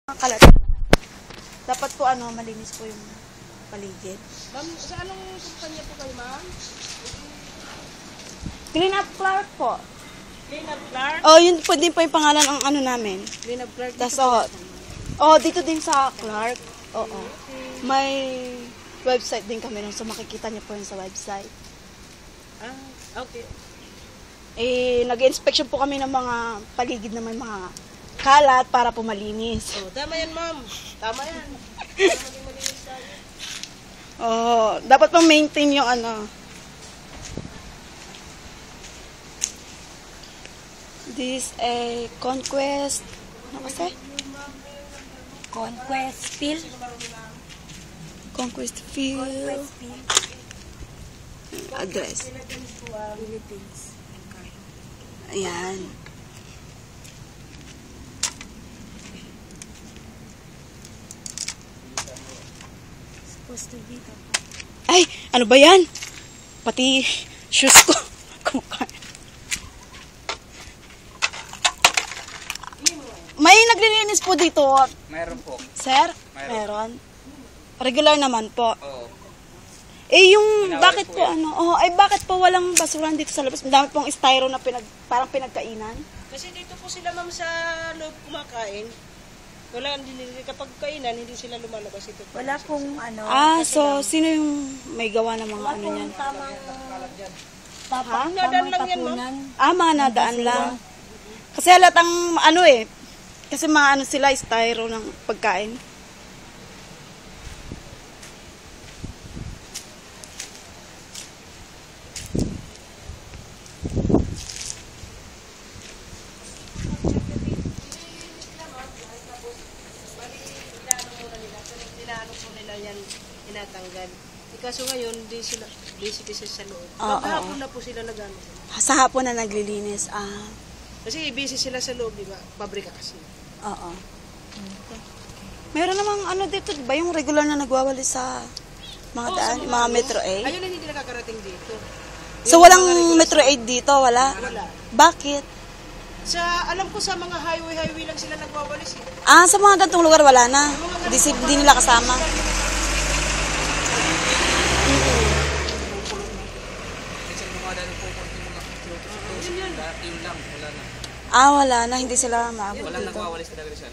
Kalat. Dapat po malinis po yung paligid. Ma'am, sa anong kumpanya po kayo, ma'am? Clean Up Clark po. Clean Up Clark? Oh, yun po din po yung pangalan ng namin. Clean Up Clark. Tas dito din sa Clark. Oo. May website din kami nun, so makikita niyo po yun sa website. Ah, okay. Nag-inspection po kami ng mga paligid na may mga kalat para po malinis. Oh, tama yan, ma'am. Tama yan. Para maging malinis tayo. Dapat pang maintain yung This a Conquest. Ano kasi? Conquest Field. Conquest Field. Conquest Field. Address. Philippines. Ayan. Supposed to be. Ay, ano ba yan? Pati shoes ko. Kumakain. May naglilinis po dito. Mayroon po. Sir? Mayroon. Regular naman po. Oo. Yung Pinawal bakit po po bakit po walang basurahan dito sa labas? Madami pong styro na parang pinagkainan. Kasi dito po sila, ma'am, sa loob kumakain. Wala, kapag kainan, hindi sila lumalabas ito. Wala pong So sino yung may gawa ng mga niyan? tamang Nadaan lang yan, ma'am. Mga nadaan lang. Kasi halatang kasi mga sila, styro ng pagkain. Inaano po nila yan, inatanggal. Kaso ngayon, busy sa loob. Oo. Maghapon na po sila nagano. Sa hapon na naglilinis. Kasi busy sila sa loob, di ba? Pabrika kasi. Oo. Meron namang dito, di ba? Yung regular na nagwawali sa mga daan, sa mga Metro 8. Ayun ang hindi nakakarating dito. So walang Metro 8 dito, wala? Wala. Bakit? Alam ko sa mga highway lang sila nagwawalis eh. Sa mga gantong lugar wala na. Hindi nila kasama. Yun lang, wala na. Wala na. Hindi sila maabot Walang dito. nagwawalis talaga siya.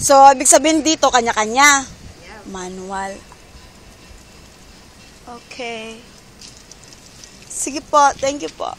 So, ibig sabihin dito, kanya-kanya. Manual. Okay. Sige po. Thank you po.